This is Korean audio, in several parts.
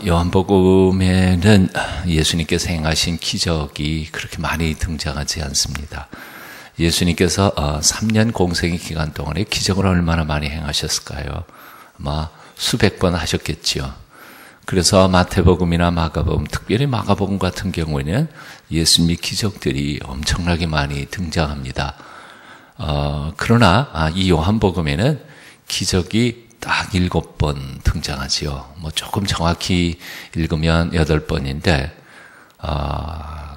요한복음에는 예수님께서 행하신 기적이 그렇게 많이 등장하지 않습니다. 예수님께서 3년 공생의 기간 동안에 기적을 얼마나 많이 행하셨을까요? 아마 수백 번 하셨겠지요. 그래서 마태복음이나 마가복음, 특별히 마가복음 같은 경우에는 예수님의 기적들이 엄청나게 많이 등장합니다. 그러나 이 요한복음에는 기적이 딱 7번 등장하지요. 조금 정확히 읽으면 8번인데,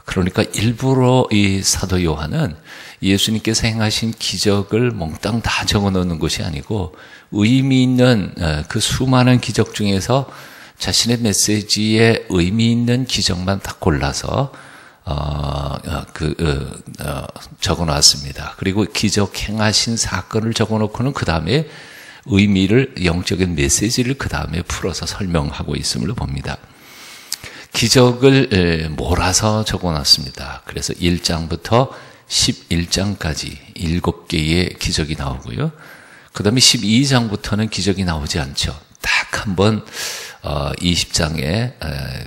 그러니까 일부러 이 사도 요한은 예수님께서 행하신 기적을 몽땅 다 적어 놓는 것이 아니고, 의미 있는 그 수많은 기적 중에서 자신의 메시지에 의미 있는 기적만 딱 골라서 적어 놨습니다. 그리고 기적 행하신 사건을 적어 놓고는 그 다음에 의미를, 영적인 메시지를 그 다음에 풀어서 설명하고 있음을 봅니다. 기적을 몰아서 적어놨습니다. 그래서 1장부터 11장까지 7개의 기적이 나오고요. 그 다음에 12장부터는 기적이 나오지 않죠. 딱 한 번 20장에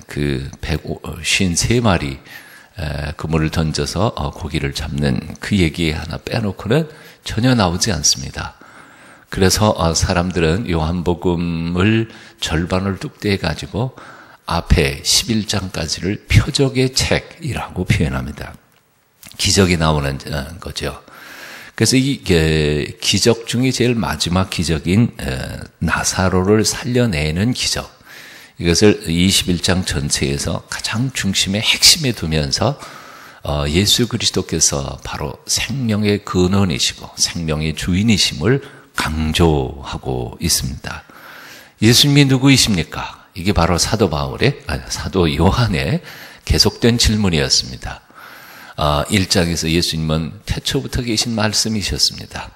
그 153마리 그물을 던져서 고기를 잡는 그 얘기 하나 빼놓고는 전혀 나오지 않습니다. 그래서 사람들은 요한복음을 절반을 뚝 떼가지고 앞에 11장까지를 표적의 책이라고 표현합니다. 기적이 나오는 거죠. 그래서 이 기적 중에 제일 마지막 기적인 나사로를 살려내는 기적, 이것을 21장 전체에서 가장 중심에 핵심에 두면서 예수 그리스도께서 바로 생명의 근원이시고 생명의 주인이심을 강조하고 있습니다. 예수님이 누구이십니까? 이게 바로 사도 요한의 계속된 질문이었습니다. 1장에서 예수님은 태초부터 계신 말씀이셨습니다.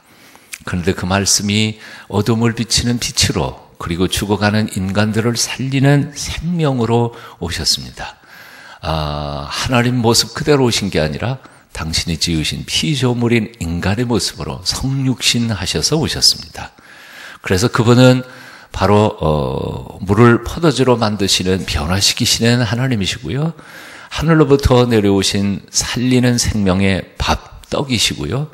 그런데 그 말씀이 어둠을 비치는 빛으로, 그리고 죽어가는 인간들을 살리는 생명으로 오셨습니다. 하나님 모습 그대로 오신 게 아니라 당신이 지으신 피조물인 인간의 모습으로 성육신 하셔서 오셨습니다. 그래서 그분은 바로 물을 포도주로 만드시는, 변화시키시는 하나님이시고요. 하늘로부터 내려오신 살리는 생명의 밥, 떡이시고요.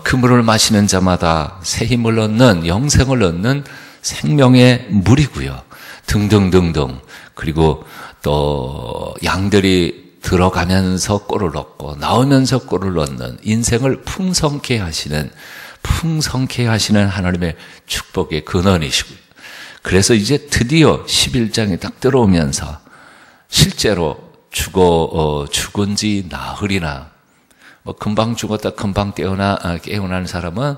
그 물을 마시는 자마다 새 힘을 얻는, 영생을 얻는 생명의 물이고요. 등등등등. 그리고 또 양들이 들어가면서 꼴을 얻고 나오면서 꼴을 얻는, 인생을 풍성케 하시는 하나님의 축복의 근원이시고요. 그래서 이제 드디어 11장에 딱 들어오면서 실제로 죽은 지 나흘이나, 금방 죽었다 금방 깨어난 사람은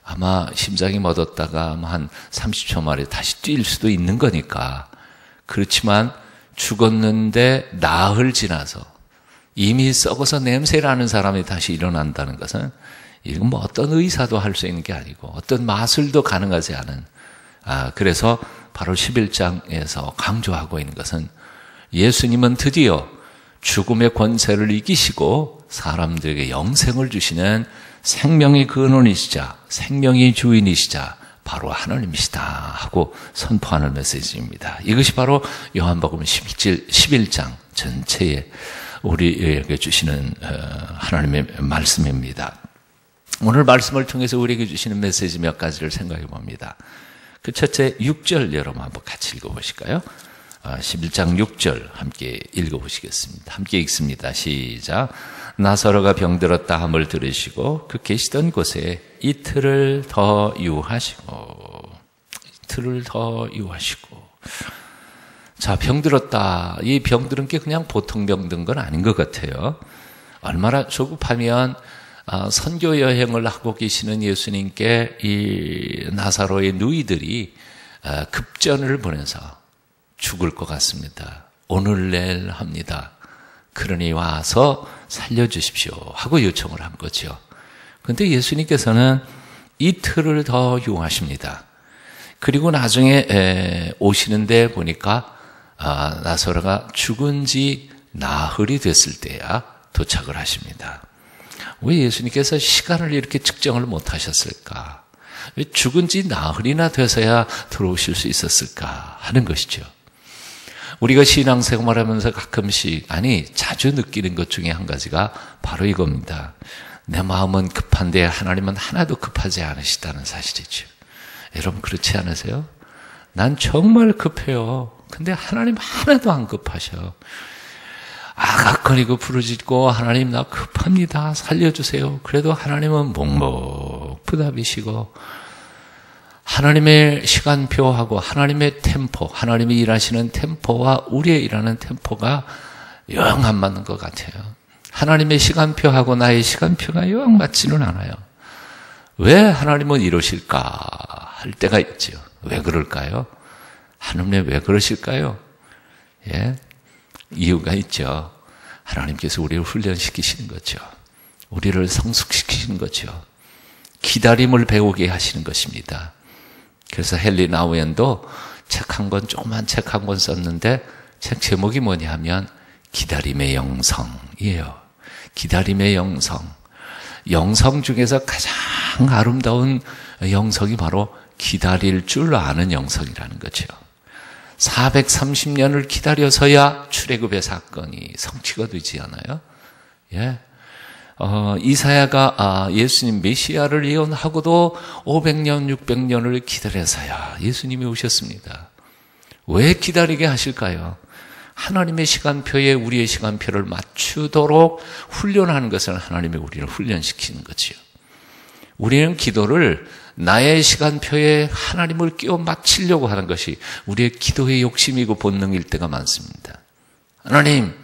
아마 심장이 멎었다가 한 30초 만에 다시 뛸 수도 있는 거니까. 그렇지만 죽었는데 나흘 지나서 이미 썩어서 냄새나는 사람이 다시 일어난다는 것은, 이건 어떤 의사도 할 수 있는 게 아니고 어떤 마술도 가능하지 않은, 그래서 바로 11장에서 강조하고 있는 것은 예수님은 드디어 죽음의 권세를 이기시고 사람들에게 영생을 주시는 생명의 근원이시자, 생명의 주인이시자 바로 하나님이시다 하고 선포하는 메시지입니다. 이것이 바로 요한복음 11장 전체에 우리에게 주시는 하나님의 말씀입니다. 오늘 말씀을 통해서 우리에게 주시는 메시지 몇 가지를 생각해 봅니다. 그 첫째, 6절 여러분 한번 같이 읽어보실까요? 11장 6절 함께 읽어보시겠습니다. 함께 읽습니다. 시작. 나사로가 병들었다 함을 들으시고 그 계시던 곳에 이틀을 더 유하시고. 자, 병들었다. 이 병들은 게 그냥 보통 병든 건 아닌 것 같아요. 얼마나 조급하면 선교 여행을 하고 계시는 예수님께 이 나사로의 누이들이 급전을 보내서 죽을 것 같습니다. 오늘 내일 합니다. 그러니 와서 살려주십시오 하고 요청을 한 거죠. 그런데 예수님께서는 이틀을 더 유하십니다. 그리고 나중에 오시는데 보니까 나사로가 죽은 지 나흘이 됐을 때야 도착을 하십니다. 왜 예수님께서 시간을 이렇게 측정을 못 하셨을까? 왜 죽은 지 나흘이나 돼서야 들어오실 수 있었을까 하는 것이죠. 우리가 신앙생활하면서 가끔씩, 아니 자주 느끼는 것 중에 한 가지가 바로 이겁니다. 내 마음은 급한데 하나님은 하나도 급하지 않으시다는 사실이죠. 여러분 그렇지 않으세요? 난 정말 급해요. 근데 하나님 하나도 안 급하셔. 아각거리고 부르짖고 하나님 나 급합니다. 살려주세요. 그래도 하나님은 묵묵부답이시고 하나님의 시간표하고 하나님의 템포, 하나님이 일하시는 템포와 우리의 일하는 템포가 영 안 맞는 것 같아요. 하나님의 시간표하고 나의 시간표가 영 맞지는 않아요. 왜 하나님은 이러실까 할 때가 있죠. 왜 그럴까요? 하나님 왜 그러실까요? 예, 이유가 있죠. 하나님께서 우리를 훈련시키시는 거죠. 우리를 성숙시키시는 거죠. 기다림을 배우게 하시는 것입니다. 그래서 헨리 나우엔도 책 한 권, 조그만 책 한 권 썼는데 책 제목이 뭐냐 하면 기다림의 영성이에요. 기다림의 영성. 영성 중에서 가장 아름다운 영성이 바로 기다릴 줄 아는 영성이라는 거죠. 430년을 기다려서야 출애굽의 사건이 성취가 되지 않아요? 예. 이사야가 예수님 메시아를 예언하고도 500년, 600년을 기다려서야 예수님이 오셨습니다. 왜 기다리게 하실까요? 하나님의 시간표에 우리의 시간표를 맞추도록 훈련하는 것은 하나님이 우리를 훈련시키는 거지요. 우리는 기도를 나의 시간표에 하나님을 끼워 맞추려고 하는 것이 우리의 기도의 욕심이고 본능일 때가 많습니다. 하나님,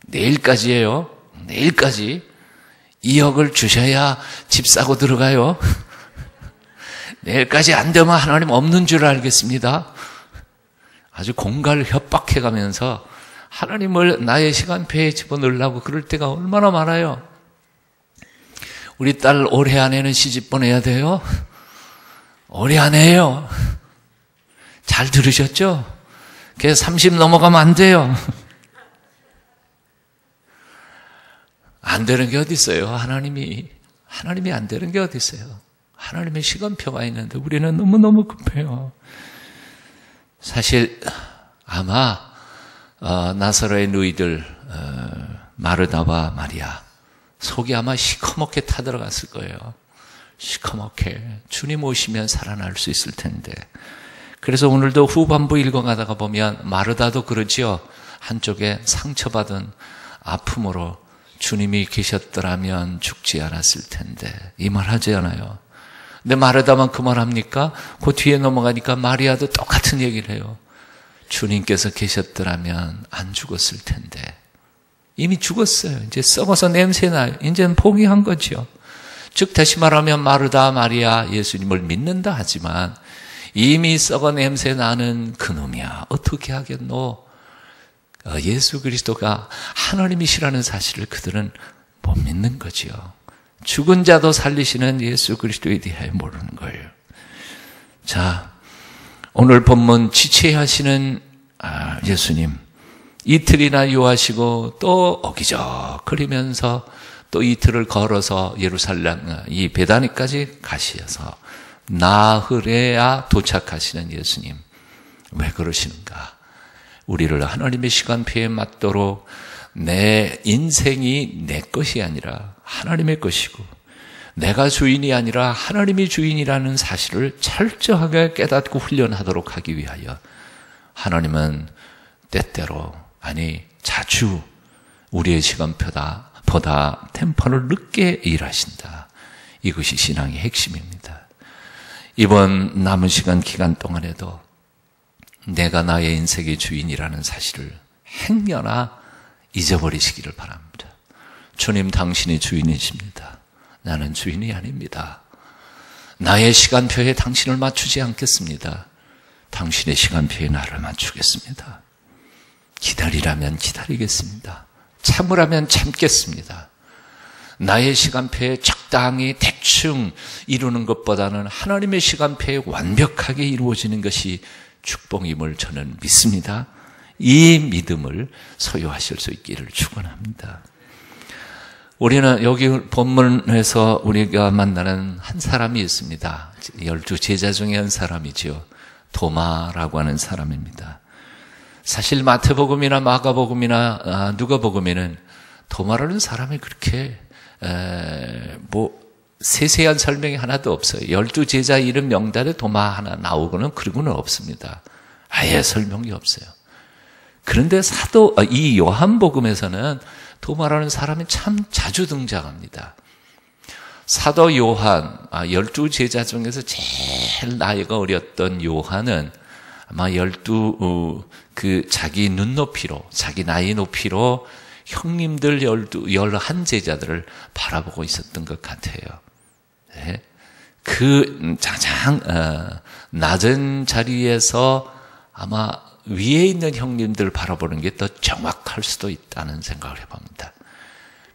내일까지예요. 내일까지 2억을 주셔야 집 사고 들어가요. 내일까지 안 되면 하나님 없는 줄 알겠습니다. 아주 공갈 협박해가면서 하나님을 나의 시간표에 집어넣으려고 그럴 때가 얼마나 많아요. 우리 딸 올해 안에는 시집 보내야 돼요. 올해 안에요. 잘 들으셨죠? 걔 30 넘어가면 안 돼요. 안 되는 게 어디 있어요? 하나님이 안 되는 게 어디 있어요? 하나님의 시간표가 있는데 우리는 너무너무 급해요. 사실 아마 나사로의 누이들 마르다와 마리아 속이 아마 시커멓게 타들어갔을 거예요. 시커멓게 주님 오시면 살아날 수 있을 텐데. 그래서 오늘도 후반부 읽어가다가 보면 마르다도 그러지요. 한쪽에 상처받은 아픔으로 주님이 계셨더라면 죽지 않았을 텐데 이 말 하지 않아요. 근데 마르다만 그 말 합니까? 그 뒤에 넘어가니까 마리아도 똑같은 얘기를 해요. 주님께서 계셨더라면 안 죽었을 텐데. 이미 죽었어요. 이제 썩어서 냄새나요. 이제는 포기한 거죠. 즉 다시 말하면 마르다 마리아 예수님을 믿는다 하지만 이미 썩어 냄새 나는 그놈이야. 어떻게 하겠노? 예수 그리스도가 하나님이시라는 사실을 그들은 못 믿는 거지요. 죽은 자도 살리시는 예수 그리스도에 대하여 모르는 거예요. 자, 오늘 본문 지체하시는 예수님 이틀이나 유하시고 또 어기적거리면서 또 이틀을 걸어서 예루살렘 이 베다니까지 가시어서 나흐레야 도착하시는 예수님 왜 그러시는가? 우리를 하나님의 시간표에 맞도록 내 인생이 내 것이 아니라 하나님의 것이고 내가 주인이 아니라 하나님이 주인이라는 사실을 철저하게 깨닫고 훈련하도록 하기 위하여 하나님은 때때로 아니 자주 우리의 시간보다 템포를 늦게 일하신다. 이것이 신앙의 핵심입니다. 이번 남은 시간 기간 동안에도 내가 나의 인생의 주인이라는 사실을 행여나 잊어버리시기를 바랍니다. 주님 당신이 주인이십니다. 나는 주인이 아닙니다. 나의 시간표에 당신을 맞추지 않겠습니다. 당신의 시간표에 나를 맞추겠습니다. 기다리라면 기다리겠습니다. 참으라면 참겠습니다. 나의 시간표에 적당히 대충 이루는 것보다는 하나님의 시간표에 완벽하게 이루어지는 것이 축복임을 저는 믿습니다. 이 믿음을 소유하실 수 있기를 축원합니다. 우리는 여기 본문에서 우리가 만나는 한 사람이 있습니다. 12 제자 중에 한 사람이죠. 도마라고 하는 사람입니다. 사실 마태복음이나 마가복음이나 누가복음에는 도마라는 사람이 그렇게 세세한 설명이 하나도 없어요. 12제자 이름 명단에 도마 하나 나오고는 그러고는 없습니다. 아예 설명이 없어요. 그런데 이 요한복음에서는 도마라는 사람이 참 자주 등장합니다. 사도 요한, 12제자 중에서 제일 나이가 어렸던 요한은 아마 자기 눈높이로, 자기 나이 높이로 형님들 11제자들을 바라보고 있었던 것 같아요. 네. 그 가장 낮은 자리에서 아마 위에 있는 형님들 바라보는 게 더 정확할 수도 있다는 생각을 해봅니다.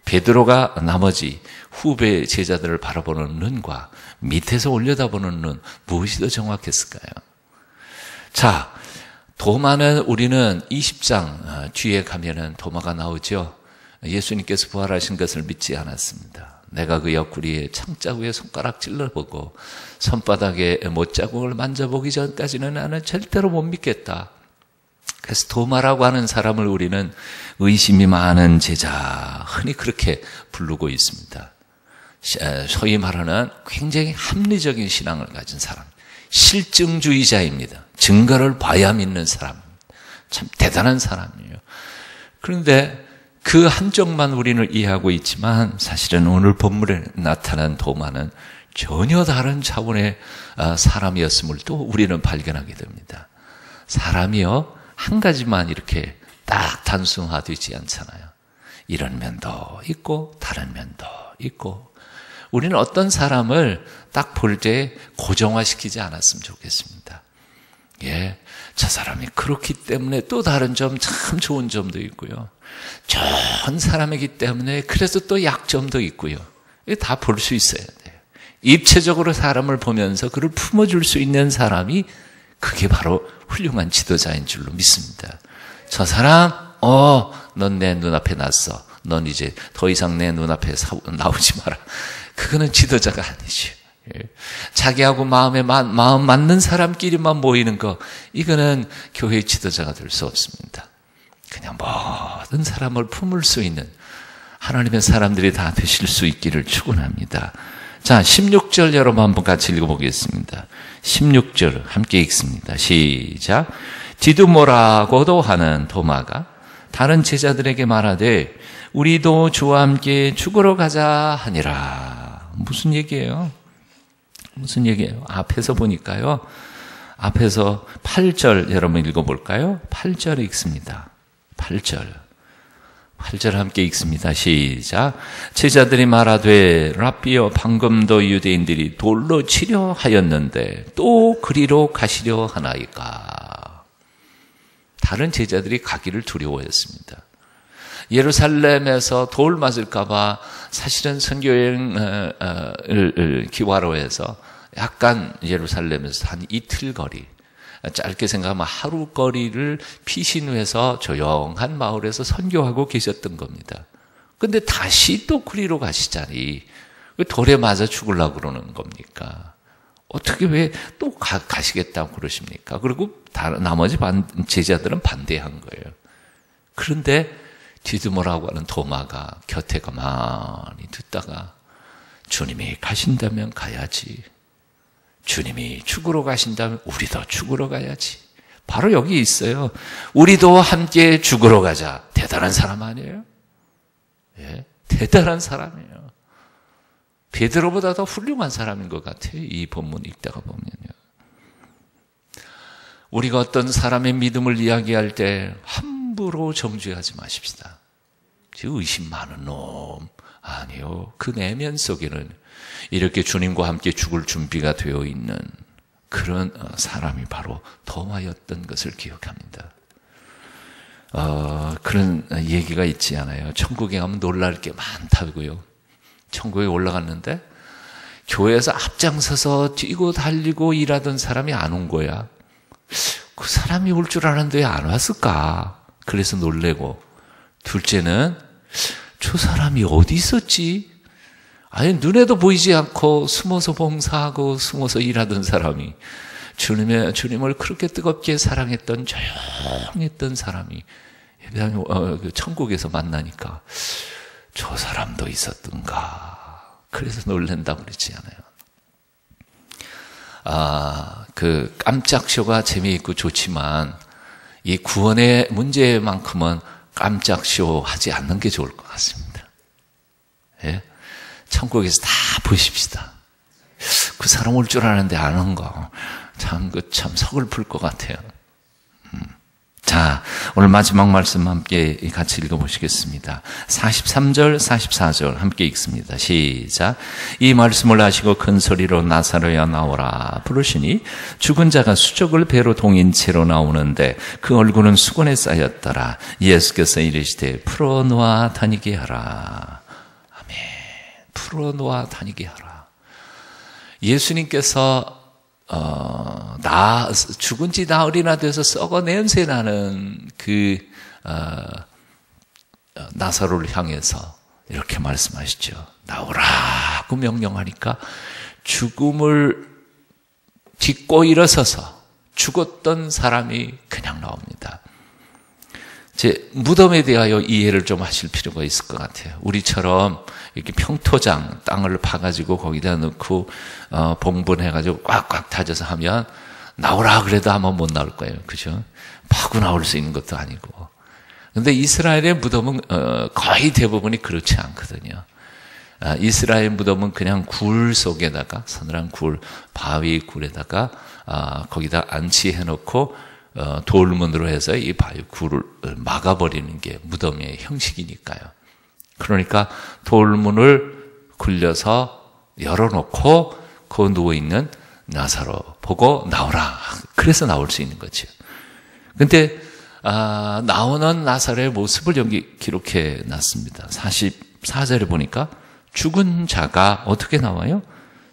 베드로가 나머지 후배 제자들을 바라보는 눈과 밑에서 올려다보는 눈, 무엇이 더 정확했을까요? 자, 도마는 우리는 20장 뒤에 가면은 도마가 나오죠. 예수님께서 부활하신 것을 믿지 않았습니다. 내가 그 옆구리에 창자국에 손가락 찔러보고 손바닥에 못자국을 만져보기 전까지는 나는 절대로 못 믿겠다. 그래서 도마라고 하는 사람을 우리는 의심이 많은 제자, 흔히 그렇게 부르고 있습니다. 소위 말하는 굉장히 합리적인 신앙을 가진 사람, 실증주의자입니다. 증거를 봐야 믿는 사람, 참 대단한 사람이에요. 그런데 그 한쪽만 우리는 이해하고 있지만 사실은 오늘 본문에 나타난 도마는 전혀 다른 차원의 사람이었음을 또 우리는 발견하게 됩니다. 사람이요, 한 가지만 이렇게 딱 단순화되지 않잖아요. 이런 면도 있고 다른 면도 있고, 우리는 어떤 사람을 딱 볼 때 고정화시키지 않았으면 좋겠습니다. 예, 저 사람이 그렇기 때문에 또 다른 점, 참 좋은 점도 있고요. 좋은 사람이기 때문에 그래서 또 약점도 있고요. 다 볼 수 있어야 돼요. 입체적으로 사람을 보면서 그를 품어줄 수 있는 사람이 그게 바로 훌륭한 지도자인 줄로 믿습니다. 저 사람, 넌 내 눈앞에 났어. 넌 이제 더 이상 내 눈앞에 나오지 마라. 그거는 지도자가 아니죠. 자기하고 마음 맞는 사람끼리만 모이는 거, 이거는 교회의 지도자가 될 수 없습니다. 그냥 모든 사람을 품을 수 있는 하나님의 사람들이 다 되실 수 있기를 축원합니다. 자, 16절 여러분 한번 같이 읽어보겠습니다. 16절 함께 읽습니다. 시작. 디두모라고도 하는 도마가 다른 제자들에게 말하되 우리도 주와 함께 죽으러 가자 하니라. 무슨 얘기예요? 무슨 얘기예요? 앞에서 보니까요. 앞에서 8절 여러분 읽어볼까요? 8절 읽습니다. 8절 함께 읽습니다. 시작. 제자들이 말하되 랍비여, 방금도 유대인들이 돌로 치려 하였는데 또 그리로 가시려 하나이까. 다른 제자들이 가기를 두려워했습니다. 예루살렘에서 돌 맞을까 봐 사실은 선교여행을 기화로 해서 약간 예루살렘에서 한 이틀 거리, 짧게 생각하면 하루 거리를 피신해서 조용한 마을에서 선교하고 계셨던 겁니다. 근데 다시 또 그리로 가시자니 왜 돌에 맞아 죽으려고 그러는 겁니까? 어떻게 왜 또 가시겠다고 그러십니까? 그리고 나머지 제자들은 반대한 거예요. 그런데 디두모라고 하는 도마가 곁에 가만히 듣다가 주님이 가신다면 가야지. 주님이 죽으러 가신다면 우리도 죽으러 가야지. 바로 여기 있어요. 우리도 함께 죽으러 가자. 대단한 사람 아니에요? 예, 대단한 사람이에요. 베드로보다 더 훌륭한 사람인 것 같아요. 이 본문 읽다가 보면요. 우리가 어떤 사람의 믿음을 이야기할 때 함부로 정죄하지 마십시다. 의심 많은 놈. 아니요. 그 내면 속에는 이렇게 주님과 함께 죽을 준비가 되어 있는 그런 사람이 바로 도마였던 것을 기억합니다. 그런 얘기가 있지 않아요? 천국에 가면 놀랄 게 많다고요. 천국에 올라갔는데 교회에서 앞장서서 뛰고 달리고 일하던 사람이 안 온 거야. 그 사람이 올 줄 알았는데 왜 안 왔을까? 그래서 놀래고, 둘째는 저 사람이 어디 있었지? 아니, 눈에도 보이지 않고 숨어서 봉사하고 숨어서 일하던 사람이 주님을 그렇게 뜨겁게 사랑했던 조용했던 사람이 천국에서 만나니까 저 사람도 있었던가. 그래서 놀란다고 그랬지 않아요. 그 깜짝쇼가 재미있고 좋지만 이 구원의 문제만큼은 깜짝쇼 하지 않는 게 좋을 것 같습니다. 예? 천국에서 다 보십시다. 그 사람 올 줄 아는데 안 온 거. 참 서글플 것 같아요. 자, 오늘 마지막 말씀 함께 같이 읽어보시겠습니다. 43절, 44절 함께 읽습니다. 시작. 이 말씀을 하시고 큰 소리로 나사로야 나오라 부르시니 죽은 자가 수족을 배로 동인 채로 나오는데 그 얼굴은 수건에 쌓였더라. 예수께서 이르시되 풀어놓아 다니게 하라. 아멘. 풀어놓아 다니게 하라. 예수님께서 죽은 지 나흘이나 돼서 썩어 냄새 나는 나사로를 향해서 이렇게 말씀하시죠. 나오라고 명령하니까 죽음을 딛고 일어서서 죽었던 사람이 그냥 나옵니다. 무덤에 대하여 이해를 좀 하실 필요가 있을 것 같아요. 우리처럼 이렇게 평토장, 땅을 파가지고 거기다 넣고, 봉분해가지고 꽉꽉 다져서 하면, 나오라 그래도 아마 못 나올 거예요. 그죠? 파고 나올 수 있는 것도 아니고. 근데 이스라엘의 무덤은, 거의 대부분이 그렇지 않거든요. 이스라엘 무덤은 그냥 굴 속에다가, 서늘한 굴, 바위 굴에다가, 거기다 안치해놓고, 돌문으로 해서 이 바위 굴을 막아버리는 게 무덤의 형식이니까요. 그러니까 돌문을 굴려서 열어놓고 그 누워있는 나사로 보고 나오라. 그래서 나올 수 있는 거죠. 근데 나오는 나사로의 모습을 여기 기록해 놨습니다. 44절에 보니까 죽은 자가 어떻게 나와요?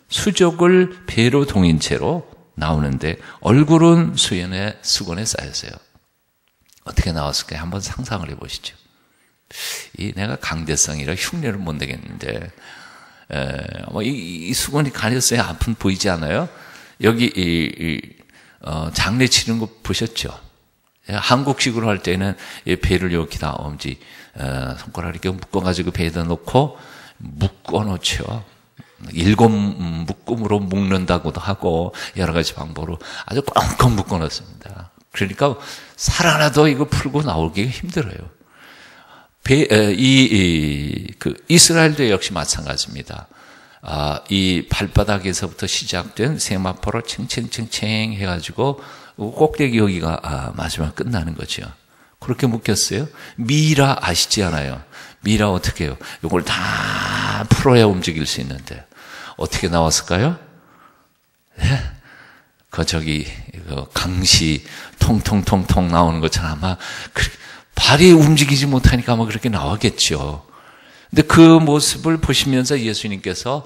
수족을 배로 동인 채로 나오는데 얼굴은 수건에 쌓였어요. 어떻게 나왔을까요? 한번 상상을 해보시죠. 내가 강대성이라 흉내를 못 내겠는데, 이 수건이 가렸어야 아픈 보이지 않아요? 여기, 장례 치는 거 보셨죠? 한국식으로 할 때는 배를 이렇게 다 엄지, 손가락 이렇게 묶어가지고 배에다 놓고 묶어놓죠. 7 묶음으로 묶는다고도 하고, 여러 가지 방법으로 아주 꽁꽁 묶어놓습니다. 그러니까 살아나도 이거 풀고 나오기가 힘들어요. 이스라엘도 역시 마찬가지입니다. 이 발바닥에서부터 시작된 세마포로 챙챙챙챙 해가지고 꼭대기 여기가 마지막 끝나는 거죠. 그렇게 묶였어요. 미라 아시지 않아요? 미라 어떻게 해요? 이걸 다 풀어야 움직일 수 있는데 어떻게 나왔을까요? 네? 강시 통통통통 나오는 것처럼 아마 발이 움직이지 못하니까 아마 그렇게 나왔겠죠. 근데 그 모습을 보시면서 예수님께서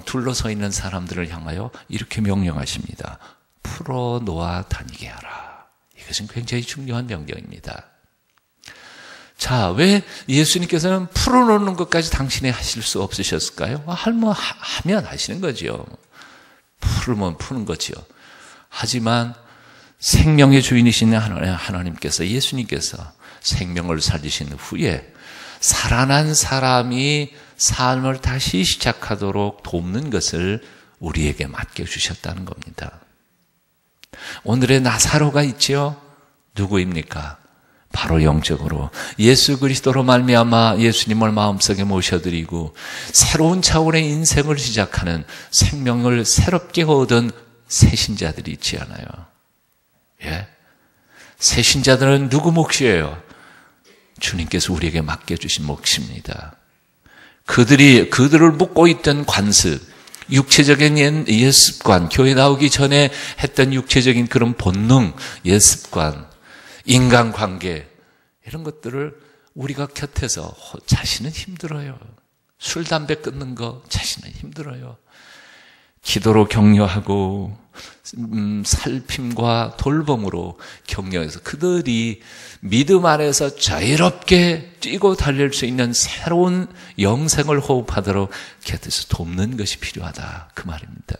둘러서 있는 사람들을 향하여 이렇게 명령하십니다. 풀어놓아 다니게 하라. 이것은 굉장히 중요한 명령입니다. 자, 왜 예수님께서는 풀어놓는 것까지 당신이 하실 수 없으셨을까요? 하면 하시는 거죠. 풀면 푸는 거죠. 하지만 생명의 주인이신 하나님께서, 예수님께서 생명을 살리신 후에 살아난 사람이 삶을 다시 시작하도록 돕는 것을 우리에게 맡겨주셨다는 겁니다. 오늘의 나사로가 있죠? 누구입니까? 바로 영적으로 예수 그리스도로 말미암아 예수님을 마음속에 모셔드리고 새로운 차원의 인생을 시작하는, 생명을 새롭게 얻은 새신자들이 있지 않아요? 예? 새신자들은 누구 몫이에요? 주님께서 우리에게 맡겨주신 몫입니다. 그들을 묶고 있던 관습, 육체적인 옛습관, 교회 나오기 전에 했던 육체적인 그런 본능, 옛습관, 인간관계, 이런 것들을 우리가 곁에서 자신은 힘들어요. 술, 담배 끊는 거 자신은 힘들어요. 기도로 격려하고 살핌과 돌봄으로 격려해서 그들이 믿음 안에서 자유롭게 뛰고 달릴 수 있는 새로운 영생을 호흡하도록 곁에서 돕는 것이 필요하다, 그 말입니다.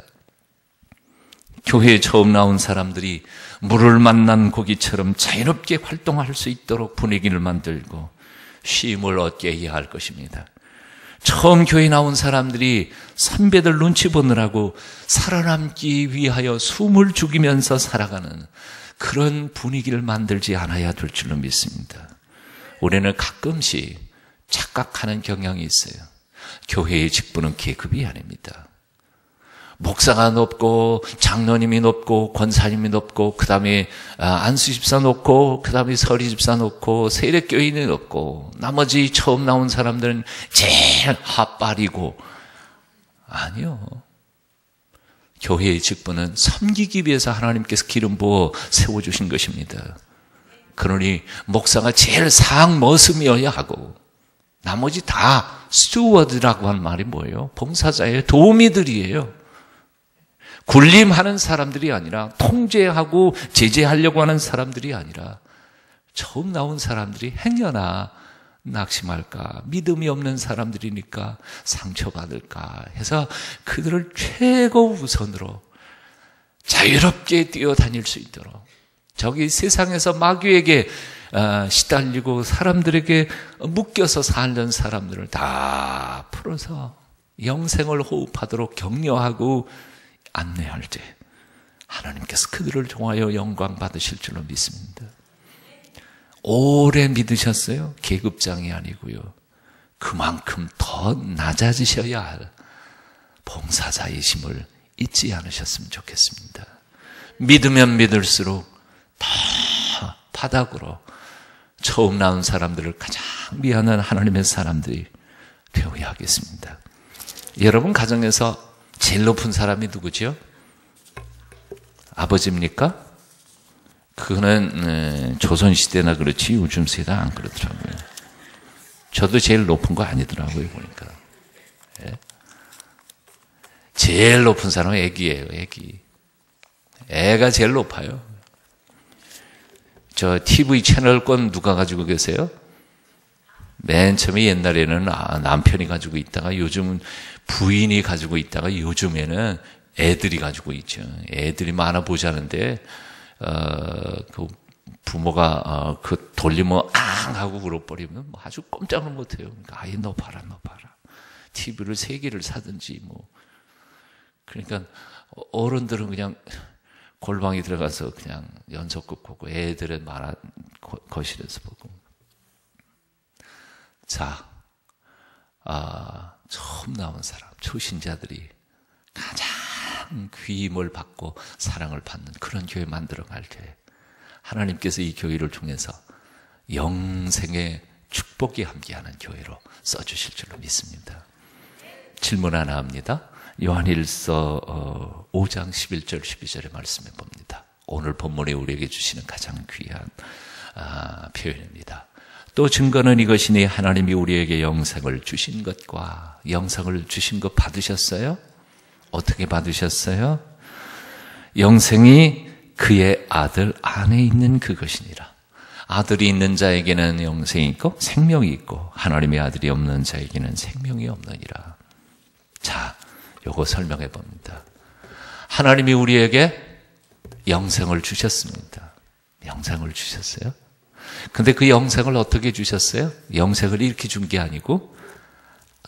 교회에 처음 나온 사람들이 물을 만난 고기처럼 자유롭게 활동할 수 있도록 분위기를 만들고 쉼을 얻게 해야 할 것입니다. 처음 교회 나온 사람들이 선배들 눈치 보느라고 살아남기 위하여 숨을 죽이면서 살아가는 그런 분위기를 만들지 않아야 될 줄로 믿습니다. 우리는 가끔씩 착각하는 경향이 있어요. 교회의 직분은 계급이 아닙니다. 목사가 높고 장로님이 높고 권사님이 높고 그 다음에 안수집사 높고 그 다음에 서리집사 높고 세례교인이 높고 나머지 처음 나온 사람들은 제일 핫발이고 아니요. 교회의 직분은 섬기기 위해서 하나님께서 기름 부어 세워주신 것입니다. 그러니 목사가 제일 상머슴이어야 하고 나머지 다 스튜어드라고 하는 말이 뭐예요? 봉사자예요. 도우미들이에요. 군림하는 사람들이 아니라 통제하고 제재하려고 하는 사람들이 아니라 처음 나온 사람들이 행여나 낙심할까 믿음이 없는 사람들이니까 상처받을까 해서 그들을 최고 우선으로 자유롭게 뛰어다닐 수 있도록 저기 세상에서 마귀에게 시달리고 사람들에게 묶여서 살던 사람들을 다 풀어서 영생을 호흡하도록 격려하고 안내할 때 하나님께서 그들을 통하여 영광 받으실 줄로 믿습니다. 오래 믿으셨어요? 계급장이 아니고요. 그만큼 더 낮아지셔야 할 봉사자이심을 잊지 않으셨으면 좋겠습니다. 믿으면 믿을수록 더 바닥으로 처음 나온 사람들을 가장 미안한 하나님의 사람들이 되어야 하겠습니다. 여러분 가정에서 제일 높은 사람이 누구죠? 아버지입니까? 그거는 조선시대나 그렇지 요즘 세대 안 그렇더라고요. 저도 제일 높은 거 아니더라고요 보니까. 예? 제일 높은 사람은 애기예요. 애기. 애가 제일 높아요. 저 TV 채널권 누가 가지고 계세요? 맨 처음에 옛날에는 남편이 가지고 있다가 요즘은 부인이 가지고 있다가 요즘에는 애들이 가지고 있죠. 애들이 많아 보자는데 그 부모가 그 돌리면 앙 하고 울어버리면 아주 꼼짝을 못해요. 그러니까 아예 너 봐라. TV를 3개를 사든지 뭐. 그러니까 어른들은 그냥 골방에 들어가서 그냥 연속극 보고 애들은 거실에서 보고. 자, 처음 나온 사람, 초신자들이 가장 귀임을 받고 사랑을 받는 그런 교회 만들어갈 때 하나님께서 이 교회를 통해서 영생의 축복이 함께하는 교회로 써주실 줄로 믿습니다. 질문 하나 합니다. 요한일서 5장 11절 12절의 말씀에 봅니다. 오늘 본문에 우리에게 주시는 가장 귀한 표현입니다. 또 증거는 이것이니 하나님이 우리에게 영생을 주신 것과 영생을 주신 것 받으셨어요? 어떻게 받으셨어요? 영생이 그의 아들 안에 있는 그것이니라. 아들이 있는 자에게는 영생이 있고 생명이 있고 하나님의 아들이 없는 자에게는 생명이 없느니라. 자, 요거 설명해 봅니다. 하나님이 우리에게 영생을 주셨습니다. 영생을 주셨어요? 근데 그 영생을 어떻게 주셨어요? 영생을 이렇게 준 게 아니고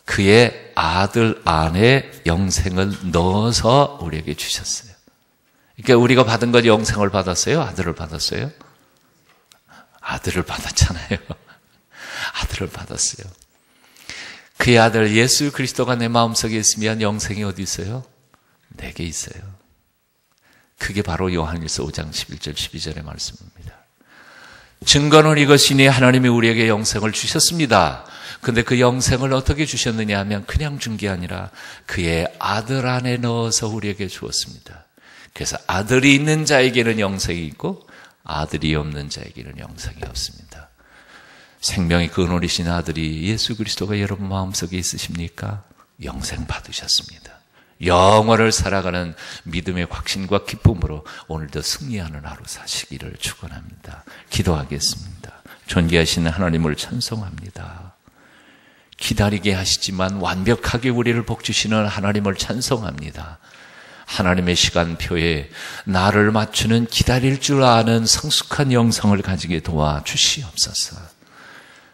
그의 아들 안에 영생을 넣어서 우리에게 주셨어요. 그러니까 우리가 받은 건 영생을 받았어요? 아들을 받았어요? 아들을 받았잖아요. 아들을 받았어요. 그의 아들 예수 그리스도가 내 마음속에 있으면 영생이 어디 있어요? 내게 있어요. 그게 바로 요한일서 5장 11절 12절의 말씀입니다. 증거는 이것이니 하나님이 우리에게 영생을 주셨습니다. 근데 그 영생을 어떻게 주셨느냐 하면 그냥 준 게 아니라 그의 아들 안에 넣어서 우리에게 주었습니다. 그래서 아들이 있는 자에게는 영생이 있고 아들이 없는 자에게는 영생이 없습니다. 생명의 근원이신 아들이 예수 그리스도가 여러분 마음속에 있으십니까? 영생 받으셨습니다. 영원을 살아가는 믿음의 확신과 기쁨으로 오늘도 승리하는 하루 사시기를 축원합니다. 기도하겠습니다. 존귀하신 하나님을 찬송합니다. 기다리게 하시지만 완벽하게 우리를 복주시는 하나님을 찬송합니다. 하나님의 시간표에 나를 맞추는 기다릴 줄 아는 성숙한 영성을 가지게 도와주시옵소서.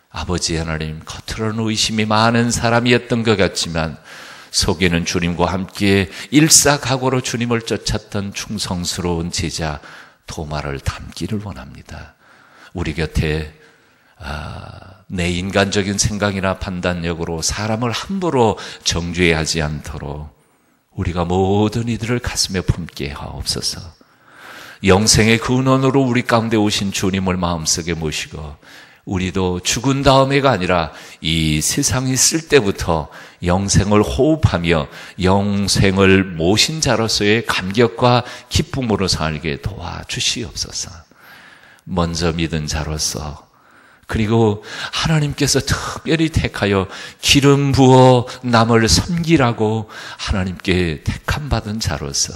아버지 하나님, 겉으로는 의심이 많은 사람이었던 것 같지만 속에는 주님과 함께 일사각오로 주님을 쫓았던 충성스러운 제자 도마를 닮기를 원합니다. 우리 곁에 내 인간적인 생각이나 판단력으로 사람을 함부로 정죄하지 않도록 우리가 모든 이들을 가슴에 품게 하옵소서. 영생의 근원으로 우리 가운데 오신 주님을 마음속에 모시고 우리도 죽은 다음에가 아니라 이 세상이 있을 때부터 영생을 호흡하며 영생을 모신 자로서의 감격과 기쁨으로 살게 도와주시옵소서. 먼저 믿은 자로서, 그리고 하나님께서 특별히 택하여 기름 부어 남을 섬기라고 하나님께 택함받은 자로서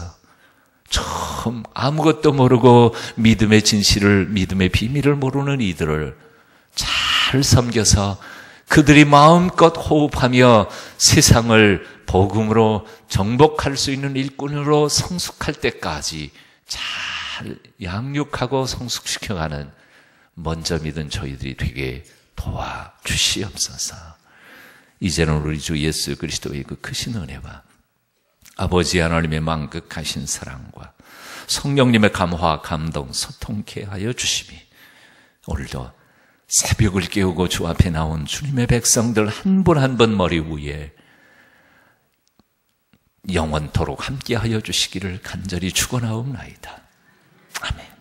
처음 아무것도 모르고 믿음의 진실을, 믿음의 비밀을 모르는 이들을 잘 섬겨서 그들이 마음껏 호흡하며 세상을 복음으로 정복할 수 있는 일꾼으로 성숙할 때까지 잘 양육하고 성숙시켜가는 먼저 믿은 저희들이 되게 도와주시옵소서. 이제는 우리 주 예수 그리스도의 그 크신 은혜와 아버지 하나님의 만극하신 사랑과 성령님의 감화, 감동, 소통케 하여 주심이 오늘도 새벽을 깨우고 주 앞에 나온 주님의 백성들 한 분 한 분 머리 위에 영원토록 함께하여 주시기를 간절히 축원하옵나이다. 아멘.